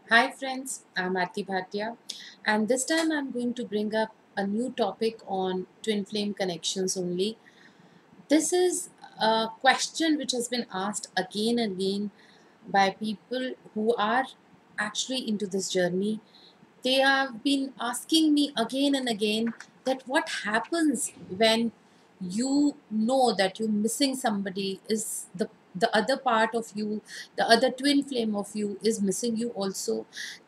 Hi friends, I'm Aarti Bhatia, and this time I'm going to bring up a new topic on twin flame connections only. This is a question which has been asked again and again by people who are actually into this journey. They have been asking me again and again that what happens when you know that you're missing somebody, is the other part of you, the other twin flame of you is missing you also.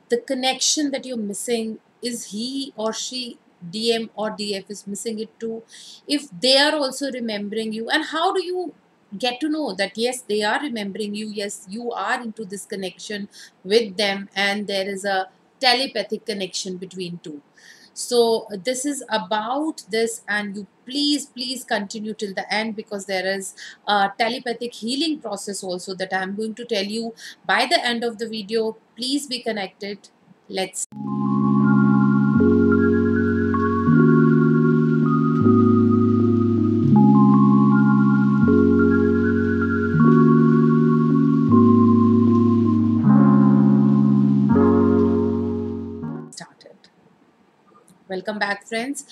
The connection that you're missing, is he or she, DM or DF, is missing it too? If they are also remembering you, and how do you get to know that yes, they are remembering you, yes, you are into this connection with them, and there is a telepathic connection between two. So this is about this, and you please continue till the end, because there is a telepathic healing process also that I'm going to tell you by the end of the video. Please be connected. Let's start it. Welcome back, friends.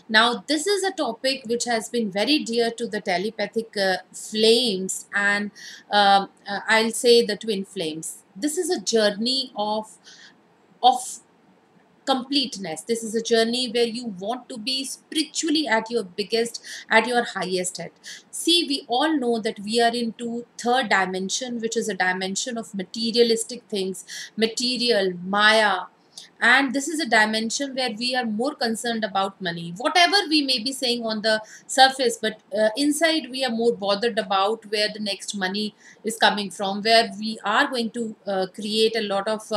Now, this is a topic which has been very dear to the telepathic flames, and I'll say the twin flames. This is a journey of completeness. This is a journey where you want to be spiritually at your biggest, at your highest at. See, we all know that we are into third dimension, which is a dimension of materialistic things, material, Maya. And this is a dimension where we are more concerned about money, whatever we may be saying on the surface, but inside we are more bothered about where the next money is coming from, where we are going to create a lot of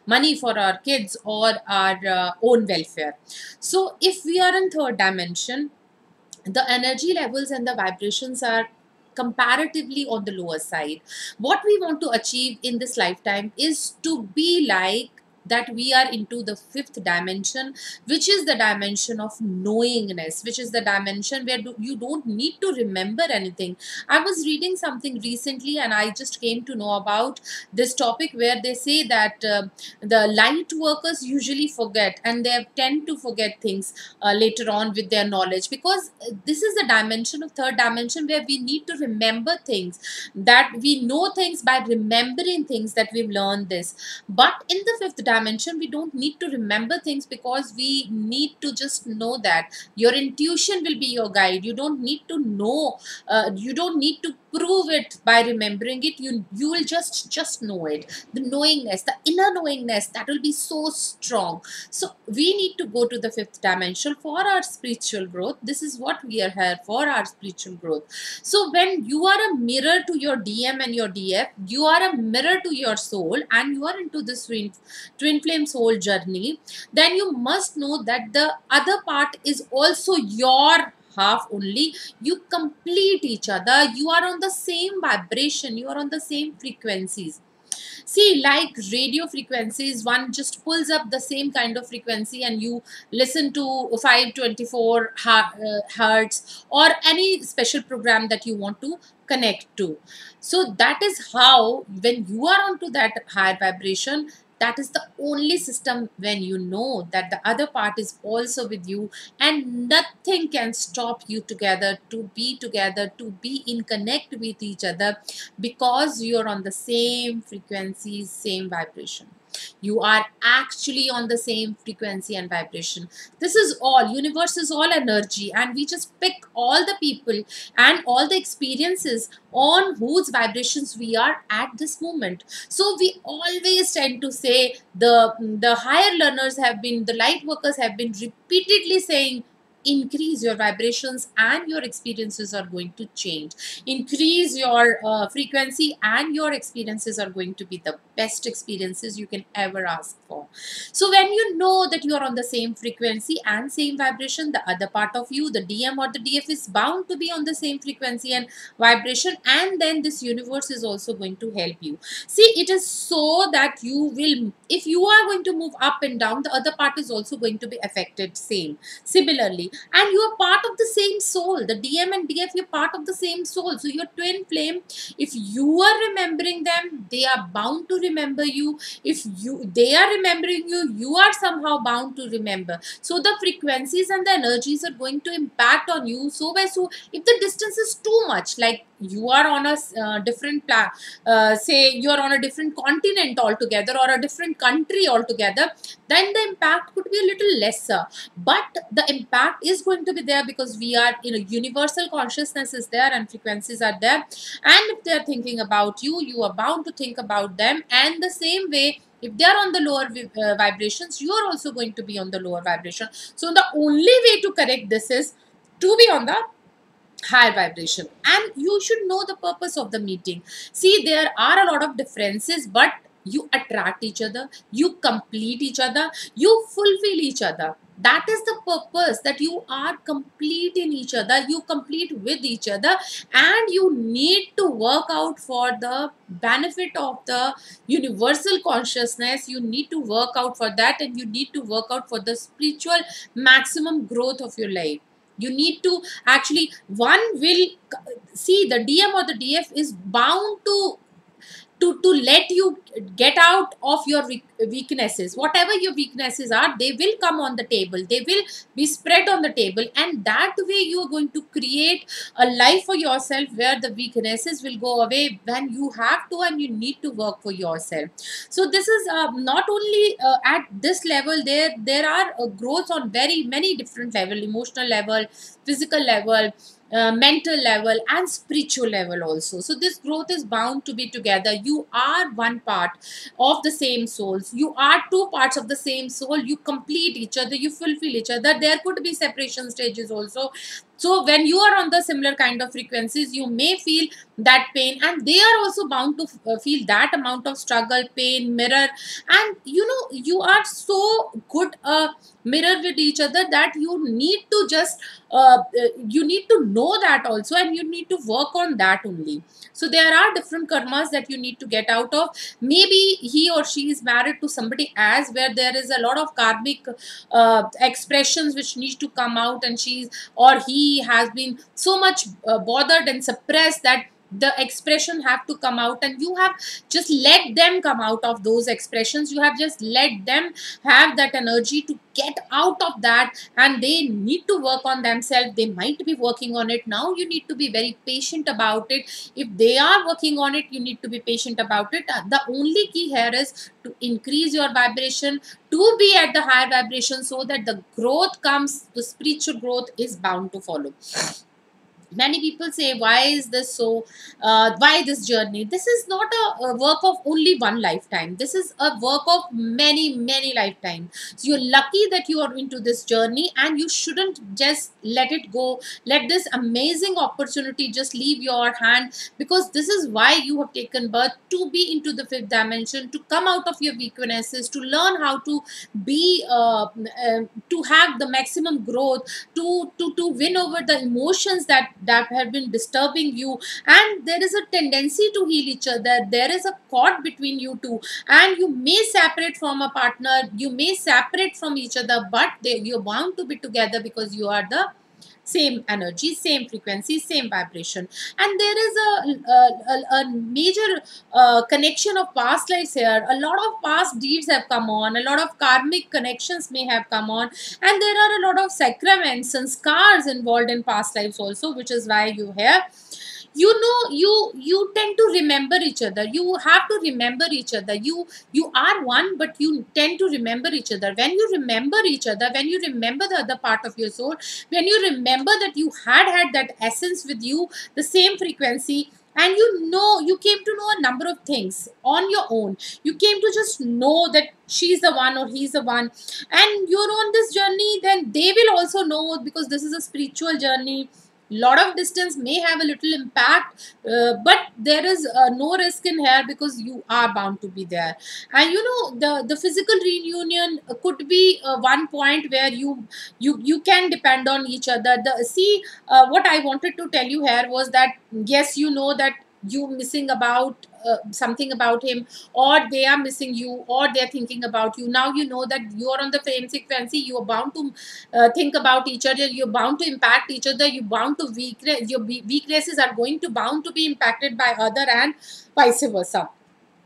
money for our kids or our own welfare. So if we are in third dimension, the energy levels and the vibrations are comparatively on the lower side. What we want to achieve in this lifetime is to be like that. We are into the fifth dimension, which is the dimension of knowingness, which is the dimension where you don't need to remember anything. I was reading something recently and I just came to know about this topic, where they say that the light workers usually forget, and they tend to forget things later on with their knowledge, because this is the dimension of third dimension where we need to remember things, that we know things by remembering things that we've learned this. But in the fifth dimension, we don't need to remember things, because we need to just know that your intuition will be your guide. You don't need to know, you don't need to prove it by remembering it. You will just know it. The knowingness, the inner knowingness, that will be so strong. So we need to go to the fifth dimension for our spiritual growth. This is what we are here for, our spiritual growth. So when you are a mirror to your DM and your DF, you are a mirror to your soul, and you are into this twin flame soul journey, then you must know that the other part is also your half only. You complete each other. You are on the same vibration, you are on the same frequencies. See, like radio frequencies, one just pulls up the same kind of frequency and you listen to 524 hertz or any special program that you want to connect to. So that is how, when you are onto that higher vibration, that is the only system when you know that the other part is also with you, and nothing can stop you together, to be in connect with each other, because you're on the same frequency, same vibration. You are actually on the same frequency and vibration. This is all, universe is all energy, and we just pick all the people and all the experiences on whose vibrations we are at this moment. So we always tend to say, the higher learners have been, the light workers have been repeatedly saying, increase your vibrations and your experiences are going to change. Increase your frequency and your experiences are going to be the best experiences you can ever ask for. So when you know that you are on the same frequency and same vibration, the other part of you, the DM or the DF, is bound to be on the same frequency and vibration, and then this universe is also going to help you. See, it is so that you will, if you are going to move up and down, the other part is also going to be affected similarly, and you are part of the same soul. The DM and DF, you're part of the same soul. So your twin flame, if you are remembering them, they are bound to remember you. If they are remembering you, you are somehow bound to remember. So the frequencies and the energies are going to impact on you. So if the distance is too much, like you are on a different say you are on a different continent altogether, or a different country altogether, then the impact could be a little lesser, but the impact is going to be there, because we are, universal consciousness is there and frequencies are there, and if they are thinking about you, you are bound to think about them. And the same way, if they are on the lower vibrations, you are also going to be on the lower vibration. So the only way to correct this is to be on the higher vibration, and you should know the purpose of the meeting. See, there are a lot of differences, but you attract each other, you complete each other, you fulfill each other. That is the purpose, that you are complete in each other, you complete with each other, and you need to work out for the benefit of the universal consciousness. You need to work out for that, and you need to work out for the spiritual maximum growth of your life. You need to actually, one will see, the DM or the DF is bound to let you get out of your weaknesses. Whatever your weaknesses are, they will come on the table, they will be spread on the table, and that way you are going to create a life for yourself where the weaknesses will go away when you have to, and you need to work for yourself. So this is not only at this level, there are growths on very many different level: emotional level, physical level, mental level, and spiritual level also. So this growth is bound to be together. You are one part of the same souls, you are two parts of the same soul, you complete each other, you fulfill each other. There could be separation stages also. So when you are on the similar kind of frequencies, you may feel that pain, and they are also bound to feel that amount of struggle, pain, mirror. And you are so good mirror with each other, that you need to just you need to know that also, and you need to work on that only. So there are different karmas that you need to get out of. Maybe he or she is married to somebody as where there is a lot of karmic expressions which need to come out, and she's or he has been so much bothered and suppressed that the expression have to come out, and you have just let them come out of those expressions. You have just let them have that energy to get out of that, and they need to work on themselves. They might be working on it now. You need to be very patient about it. If they are working on it, you need to be patient about it. The only key here is to increase your vibration, to be at the higher vibration, so that the growth comes, the spiritual growth is bound to follow. Many people say, why is this so, why this journey? This is not a work of only one lifetime, this is a work of many lifetimes. So you're lucky that you are into this journey, and you shouldn't just let it go, let this amazing opportunity just leave your hand, because this is why you have taken birth, to be into the fifth dimension, to come out of your weaknesses, to learn how to be to have the maximum growth, to win over the emotions that have been disturbing you. And there is a tendency to heal each other, there is a cord between you two, and you may separate from a partner, you may separate from each other, but you're bound to be together, because you are the same energy, same frequency, same vibration. And there is a major connection of past lives here. A lot of past deeds have come on, a lot of karmic connections may have come on, and there are a lot of sacraments and scars involved in past lives also, which is why you have, you tend to remember each other. You have to remember each other. You are one, but you tend to remember each other. When you remember each other, when you remember the other part of your soul, when you remember that you had that essence with you, the same frequency, and you came to know a number of things on your own. You came to just know that she's the one or he's the one, and you're on this journey, then they will also know, because this is a spiritual journey. Lot of distance may have a little impact, but there is no risk in here because you are bound to be there. And you know, the physical reunion could be one point where you can depend on each other. The see What I wanted to tell you here was that yes, you know that you missing about something about him, or they are missing you, or they're thinking about you. Now you know that you are on the same frequency, you are bound to think about each other, you're bound to impact each other, you're bound to weaknesses are going to bound to be impacted by other, and vice versa.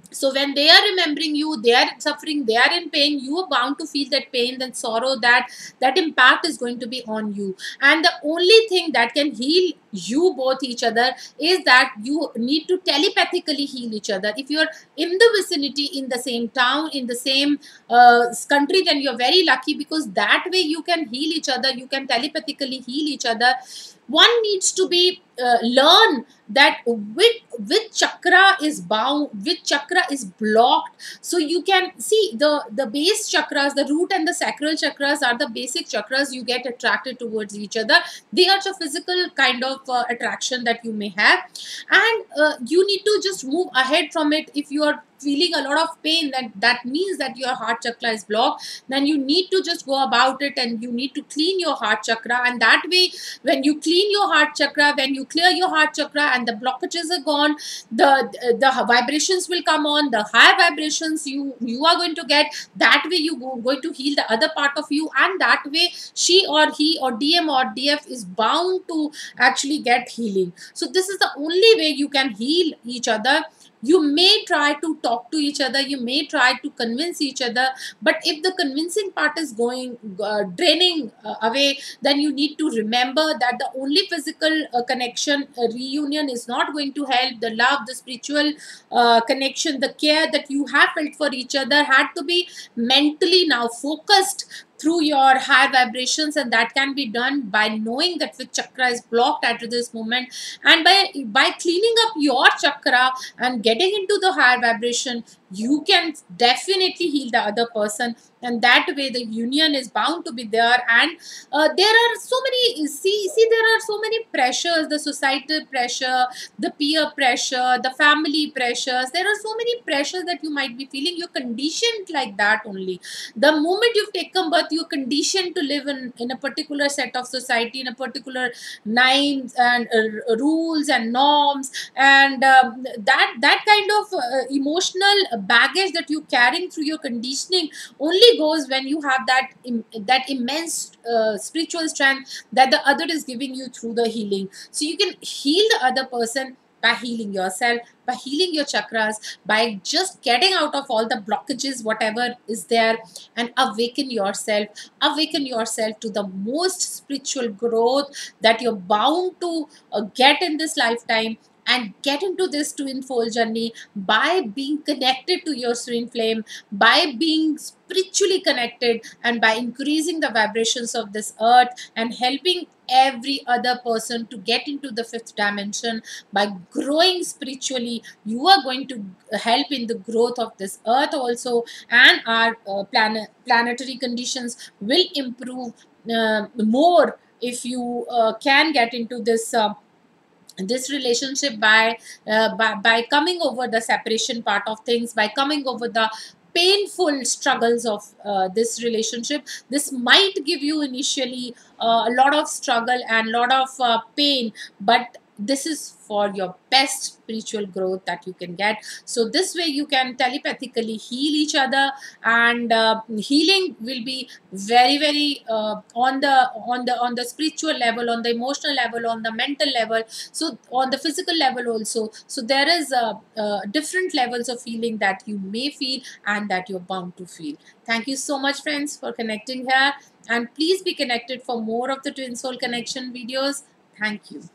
So when they are remembering you, they are suffering, they are in pain, you are bound to feel that pain, that sorrow, that impact is going to be on you. And the only thing that can heal you both each other is that you need to telepathically heal each other. If you're in the vicinity, in the same town, in the same country, then you're very lucky, because that way you can heal each other, you can telepathically heal each other. One needs to be learn that which chakra is bound, which chakra is blocked. So you can see the base chakras, the root and the sacral chakras are the basic chakras. You get attracted towards each other. They are the physical kind of attraction that you may have, and you need to just move ahead from it. If you are feeling a lot of pain, that means that your heart chakra is blocked. Then you need to just go about it, and you need to clean your heart chakra. And that way, when you clean your heart chakra, when you clear your heart chakra and the blockages are gone, the vibrations will come on, the higher vibrations you are going to get. That way going to heal the other part of you, and that way she or he or DM or DF is bound to actually get healing. So this is the only way you can heal each other. You may try to talk to each other, you may try to convince each other, but if the convincing part is going draining away, then you need to remember that the only physical connection, reunion, is not going to help. The love, the spiritual connection, the care that you have felt for each other had to be mentally now focused through your high vibrations, and that can be done by knowing that which chakra is blocked at this moment. And by cleaning up your chakra and getting into the higher vibration, you can definitely heal the other person, and that way the union is bound to be there. And there are so many, there are so many pressures, the societal pressure, the peer pressure, the family pressures. There are so many pressures that you might be feeling. You're conditioned like that only. The moment you've taken birth, you're conditioned to live in a particular set of society, in a particular names and rules and norms, and that kind of emotional baggage that you're carrying through your conditioning only goes when you have that immense spiritual strength that the other is giving you through the healing. So you can heal the other person by healing yourself, by healing your chakras, by just getting out of all the blockages, whatever is there, and awaken yourself to the most spiritual growth that you're bound to get in this lifetime, and get into this twin fold journey by being connected to your serene flame, by being spiritually connected, and by increasing the vibrations of this earth, and helping every other person to get into the fifth dimension. By growing spiritually, you are going to help in the growth of this earth also, and our planetary conditions will improve more if you can get into this relationship by coming over the separation part of things, by coming over the painful struggles of this relationship. This might give you initially a lot of struggle and lot of pain, but this is for your best spiritual growth that you can get. So this way you can telepathically heal each other, and healing will be very on the spiritual level, on the emotional level, on the mental level, so on the physical level also. So there is different levels of healing that you may feel and that you're bound to feel. Thank you so much, friends, for connecting here, and please be connected for more of the twin soul connection videos. Thank you.